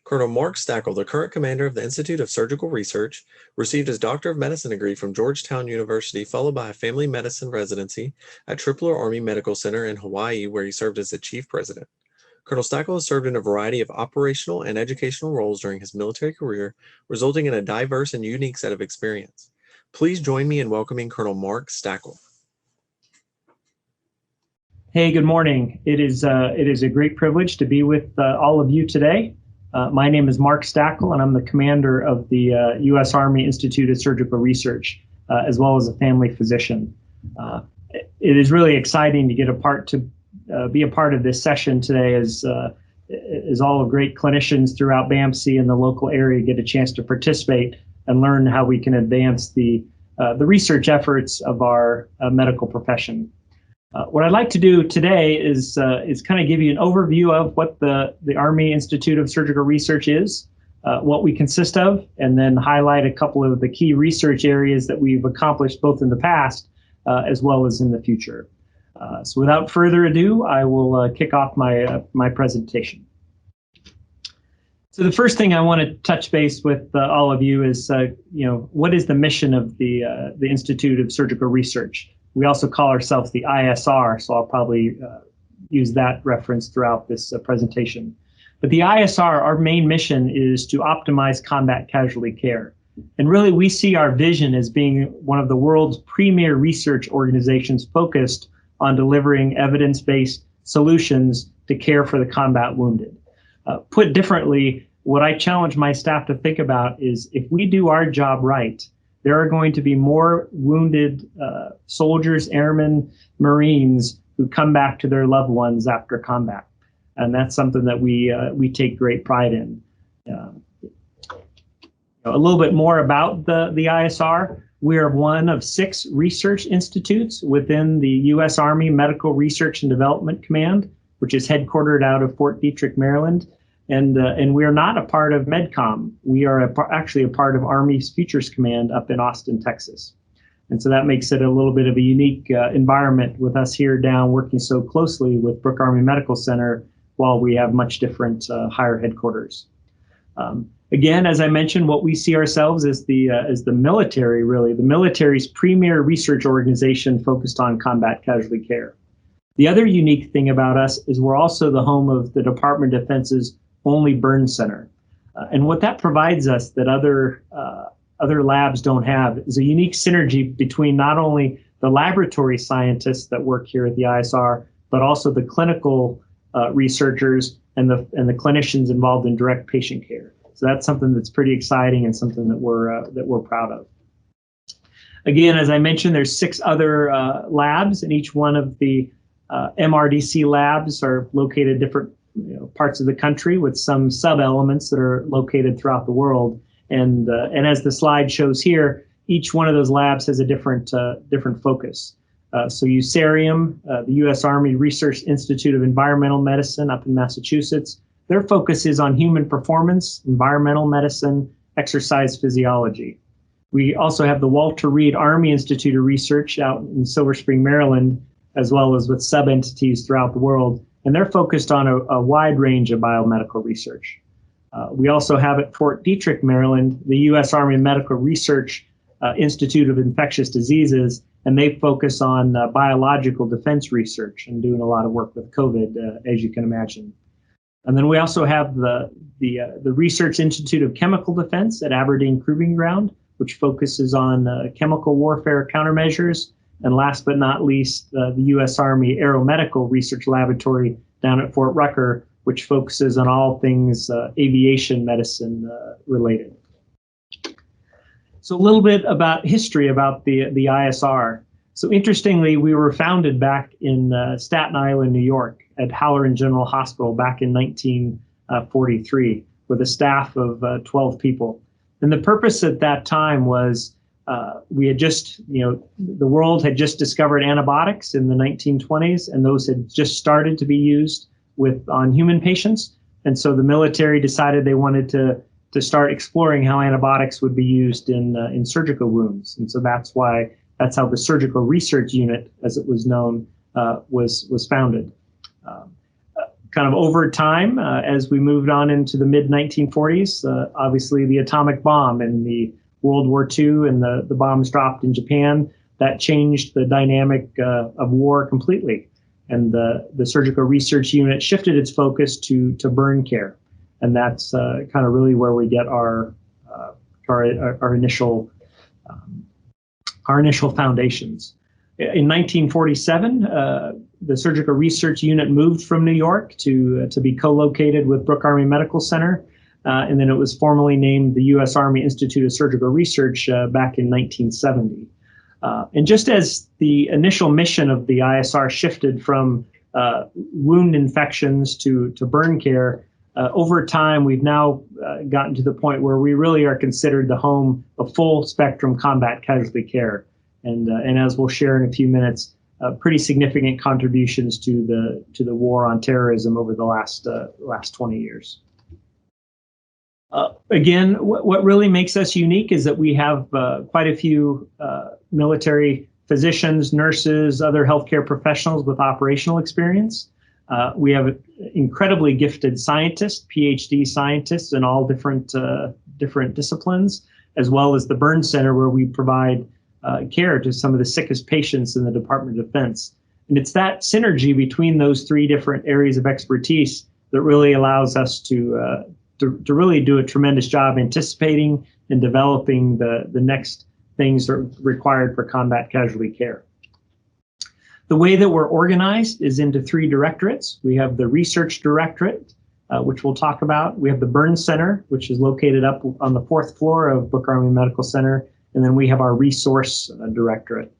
Colonel Mark Stackle, the current commander of the Institute of Surgical Research, received his Doctor of Medicine degree from Georgetown University, followed by a family medicine residency at Tripler Army Medical Center in Hawaii, where he served as the chief president. Colonel Stackle has served in a variety of operational and educational roles during his military career, resulting in a diverse and unique set of experience. Please join me in welcoming Colonel Mark Stackle. Hey, good morning. It is a great privilege to be with all of you today. My name is Mark Stackle, and I'm the commander of the U.S. Army Institute of Surgical Research, as well as a family physician. It is really exciting to get be a part of this session today, as all the great clinicians throughout BAMC and the local area get a chance to participate and learn how we can advance the research efforts of our medical profession. What I'd like to do today is kind of give you an overview of what the Army Institute of Surgical Research is, what we consist of, and then highlight a couple of the key research areas that we've accomplished both in the past as well as in the future. So without further ado, I will kick off my presentation. So the first thing I want to touch base with all of you is, what is the mission of the Institute of Surgical Research? We also call ourselves the ISR, so I'll probably use that reference throughout this presentation. But the ISR, our main mission is to optimize combat casualty care. And really, we see our vision as being one of the world's premier research organizations focused on delivering evidence-based solutions to care for the combat wounded. Put differently, what I challenge my staff to think about is, if we do our job right, there are going to be more wounded soldiers, airmen, Marines who come back to their loved ones after combat. And that's something that we take great pride in. A little bit more about the ISR. We are one of 6 research institutes within the U.S. Army Medical Research and Development Command, which is headquartered out of Fort Detrick, Maryland. And we are not a part of MedCom. We are actually a part of Army's Futures Command up in Austin, Texas. And so that makes it a little bit of a unique environment with us here down working so closely with Brooke Army Medical Center while we have much different higher headquarters. Again, as I mentioned, what we see ourselves as the military, really, the military's premier research organization focused on combat casualty care. The other unique thing about us is we're also the home of the Department of Defense's only burn center. And what that provides us that other labs don't have is a unique synergy between not only the laboratory scientists that work here at the ISR, but also the clinical researchers and the clinicians involved in direct patient care. So that's something that's pretty exciting and something that we're proud of. Again, as I mentioned, there's 6 other labs, and each one of the MRDC labs are located different parts of the country with some sub-elements that are located throughout the world. And as the slide shows here, each one of those labs has a different focus. So USARIUM, the U.S. Army Research Institute of Environmental Medicine up in Massachusetts, their focus is on human performance, environmental medicine, exercise physiology. We also have the Walter Reed Army Institute of Research out in Silver Spring, Maryland, as well as with sub-entities throughout the world. And they're focused on a wide range of biomedical research. We also have at Fort Detrick, Maryland, the U.S. Army Medical Research Institute of Infectious Diseases, and they focus on biological defense research and doing a lot of work with COVID, as you can imagine. And then we also have the Research Institute of Chemical Defense at Aberdeen Proving Ground, which focuses on chemical warfare countermeasures. And last but not least, the U.S. Army Aeromedical Research Laboratory down at Fort Rucker, which focuses on all things aviation medicine related. So a little bit about history about the ISR. So interestingly, we were founded back in Staten Island, New York at Halloran General Hospital back in 1943 with a staff of 12 people. And the purpose at that time was we had just, the world had just discovered antibiotics in the 1920s, and those had just started to be used on human patients. And so the military decided they wanted to start exploring how antibiotics would be used in surgical wounds. And so that's how the Surgical Research Unit, as it was known, was founded. kind of over time, as we moved on into the mid-1940s, obviously the atomic bomb and the World War II and the bombs dropped in Japan, that changed the dynamic of war completely. And the surgical research unit shifted its focus to burn care. And that's kind of really where we get our initial foundations. In 1947, the surgical research unit moved from New York to be co-located with Brooke Army Medical Center, and then it was formally named the U.S. Army Institute of Surgical Research back in 1970. And just as the initial mission of the ISR shifted from wound infections to burn care, over time we've now gotten to the point where we really are considered the home of full spectrum combat casualty care. And as we'll share in a few minutes, pretty significant contributions to the war on terrorism over the last 20 years. Again, what really makes us unique is that we have quite a few military physicians, nurses, other healthcare professionals with operational experience. We have incredibly gifted scientists, PhD scientists in all different disciplines, as well as the Burn Center, where we provide care to some of the sickest patients in the Department of Defense. And it's that synergy between those three different areas of expertise that really allows us to really do a tremendous job anticipating and developing the next things that are required for combat casualty care. The way that we're organized is into three directorates. We have the Research Directorate, which we'll talk about. We have the Burn Center, which is located up on the 4th floor of Brooke Army Medical Center. And then we have our Resource Directorate.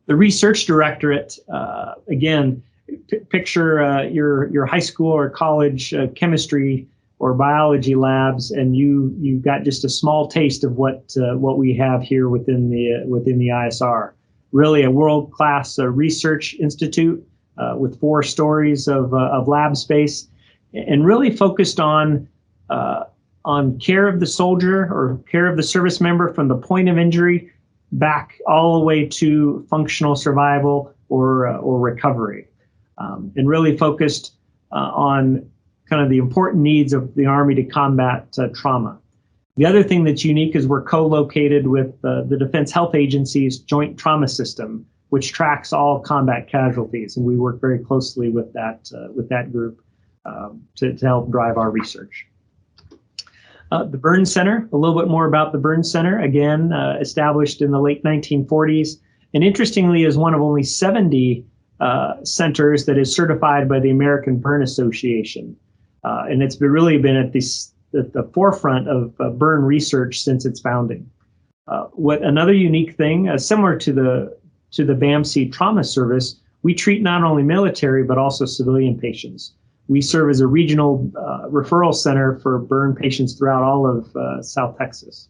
The Research Directorate, again, picture your high school or college chemistry or biology labs, and you've got just a small taste of what we have here within the ISR. Really a world-class research institute with 4 stories of lab space, and really focused on care of the soldier or care of the service member from the point of injury back all the way to functional survival or recovery, and really focused on kind of the important needs of the Army to combat trauma. The other thing that's unique is we're co-located with the Defense Health Agency's Joint Trauma System, which tracks all combat casualties, and we work very closely with that group to help drive our research. The Burn Center, a little bit more about the Burn Center, again, established in the late 1940s, and interestingly is one of only 70 centers that is certified by the American Burn Association. And it's really been at the forefront of burn research since its founding. What another unique thing, similar to the BAMC Trauma Service, we treat not only military but also civilian patients. We serve as a regional referral center for burn patients throughout all of South Texas.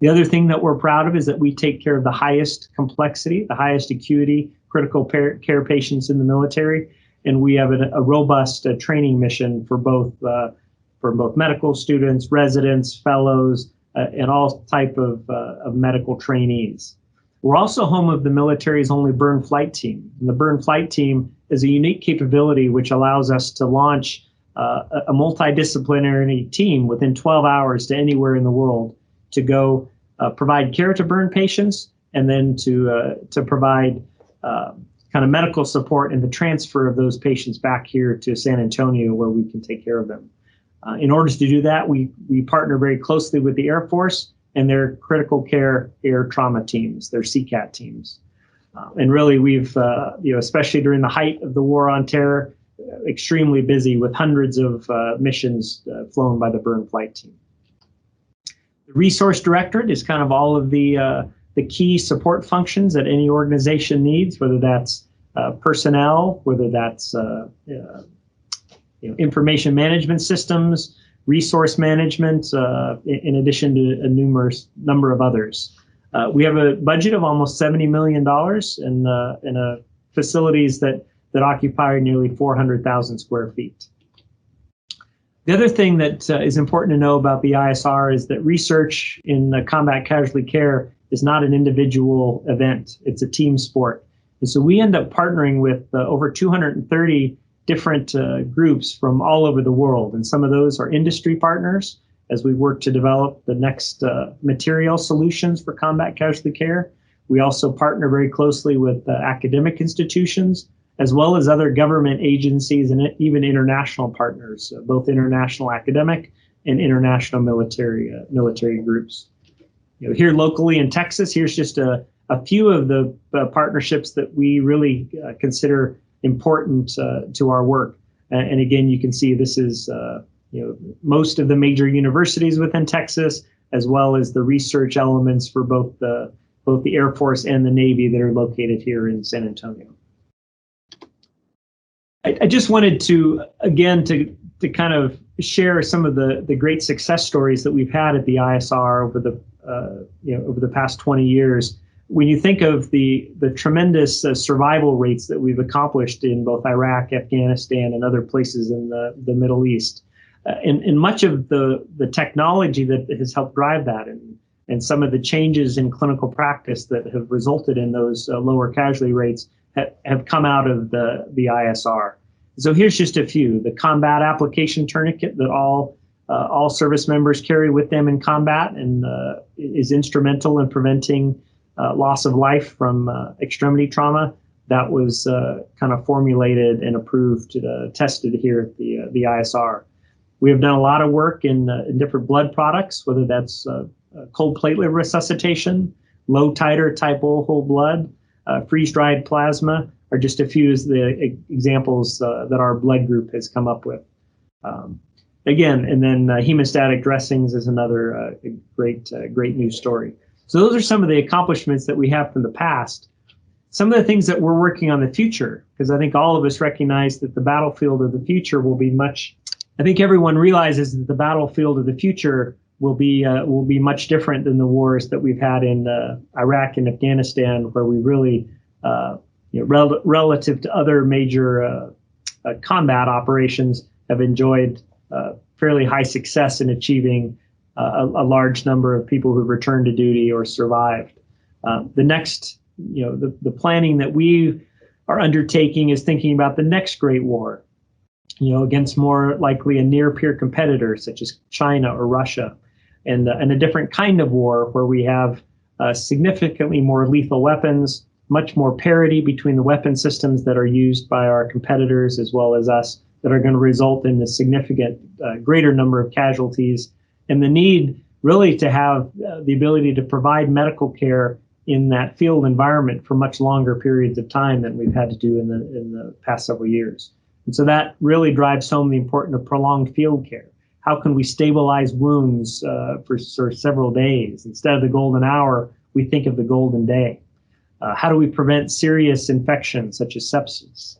The other thing that we're proud of is that we take care of the highest complexity, the highest acuity critical care patients in the military, and we have a robust training mission for both medical students, residents, fellows, and all type of medical trainees. We're also home of the military's only burn flight team. And the burn flight team is a unique capability which allows us to launch a multidisciplinary team within 12 hours to anywhere in the world to go provide care to burn patients, and then to provide kind of medical support and the transfer of those patients back here to San Antonio where we can take care of them. In order to do that, we partner very closely with the Air Force and their critical care air trauma teams, their CCAT teams. And really we've, especially during the height of the war on terror, extremely busy with hundreds of missions flown by the burn flight team. The Resource Directorate is kind of all of the key support functions that any organization needs, whether that's personnel, whether that's information management systems, resource management, in addition to a numerous number of others. We have a budget of almost $70 million in facilities that occupy nearly 400,000 square feet. The other thing that is important to know about the ISR is that research in combat casualty care is not an individual event. It's a team sport. And so we end up partnering with over 230 different groups from all over the world. And some of those are industry partners as we work to develop the next material solutions for combat casualty care. We also partner very closely with academic institutions, as well as other government agencies and even international partners, both international academic and international military groups. Here locally in Texas, here's just a few of the partnerships that we really consider important to our work. And again, you can see this is most of the major universities within Texas, as well as the research elements for both the Air Force and the Navy that are located here in San Antonio. I just wanted to, again, to kind of share some of the great success stories that we've had at the ISR over the past 20 years. When you think of the tremendous survival rates that we've accomplished in both Iraq, Afghanistan, and other places in the Middle East, and much of the technology that has helped drive that, and some of the changes in clinical practice that have resulted in those lower casualty rates have come out of the ISR. So here's just a few. The combat application tourniquet that all service members carry with them in combat and is instrumental in preventing loss of life from extremity trauma. That was kind of formulated and approved, tested here at the ISR. We have done a lot of work in different blood products, whether that's cold platelet resuscitation, low titer type whole blood, freeze-dried plasma, are just a few of the examples that our blood group has come up with. Again, and then hemostatic dressings is another great news story. So those are some of the accomplishments that we have from the past. Some of the things that we're working on in the future, because I think all of us recognize that the battlefield of the future will be much. I think everyone realizes that the battlefield of the future will be much different than the wars that we've had in Iraq and Afghanistan, where we really, relative to other major combat operations, have enjoyed fairly high success in achieving a large number of people who've returned to duty or survived. The next, the planning that we are undertaking is thinking about the next great war, against more likely a near peer competitor such as China or Russia, and a different kind of war where we have significantly more lethal weapons, much more parity between the weapon systems that are used by our competitors as well as us, that are going to result in a significant greater number of casualties, and the need really to have the ability to provide medical care in that field environment for much longer periods of time than we've had to do in the past several years. And so that really drives home the importance of prolonged field care. How can we stabilize wounds for several days? Instead of the golden hour, we think of the golden day. How do we prevent serious infections such as sepsis?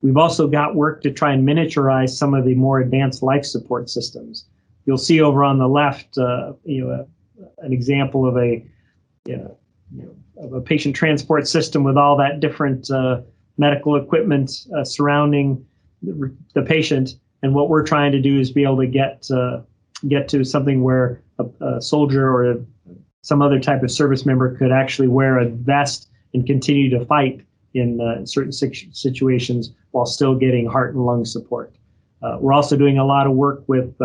We've also got work to try and miniaturize some of the more advanced life support systems. You'll see over on the left, an example of a patient transport system with all that different medical equipment surrounding the patient. And what we're trying to do is be able to get to something where a soldier or some other type of service member could actually wear a vest and continue to fight in certain situations while still getting heart and lung support. We're also doing a lot of work with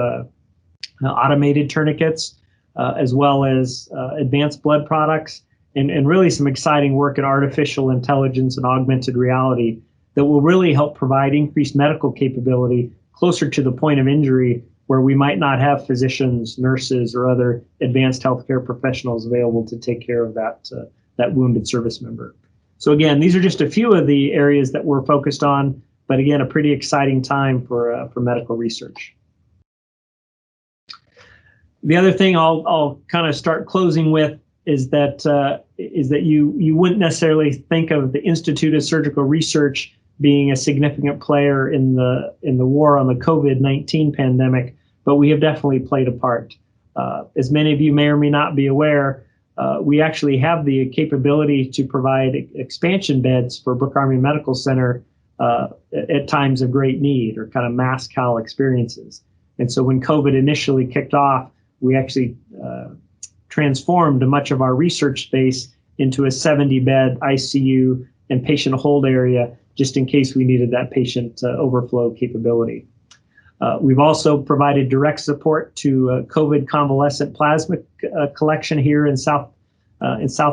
automated tourniquets, as well as advanced blood products, and really some exciting work in artificial intelligence and augmented reality that will really help provide increased medical capability closer to the point of injury, where we might not have physicians, nurses, or other advanced healthcare professionals available to take care of that wounded service member. So again, these are just a few of the areas that we're focused on, but again, a pretty exciting time for medical research. The other thing I'll kind of start closing with is that you wouldn't necessarily think of the Institute of Surgical Research being a significant player in the war on the COVID-19 pandemic, but we have definitely played a part. As many of you may or may not be aware, we actually have the capability to provide expansion beds for Brooke Army Medical Center at times of great need or kind of mass COL experiences. And so when COVID initially kicked off, we actually transformed much of our research space into a 70-bed ICU and patient hold area just in case we needed that patient overflow capability. We've also provided direct support to COVID convalescent plasma collection here in South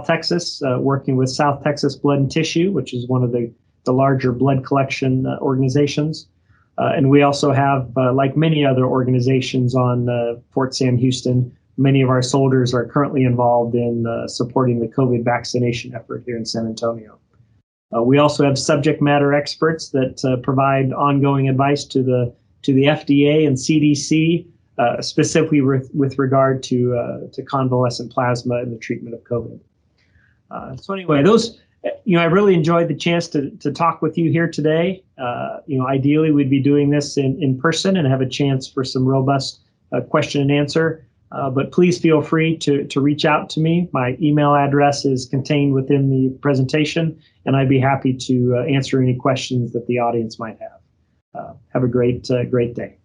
Texas, working with South Texas Blood and Tissue, which is one of the larger blood collection organizations. And we also have, like many other organizations on Fort Sam Houston, many of our soldiers are currently involved in supporting the COVID vaccination effort here in San Antonio. We also have subject matter experts that provide ongoing advice to the FDA and CDC, specifically with regard to convalescent plasma and the treatment of COVID. So anyway, I really enjoyed the chance to talk with you here today. Ideally, we'd be doing this in person and have a chance for some robust question and answer. But please feel free to reach out to me. My email address is contained within the presentation, and I'd be happy to answer any questions that the audience might have. Have a great day.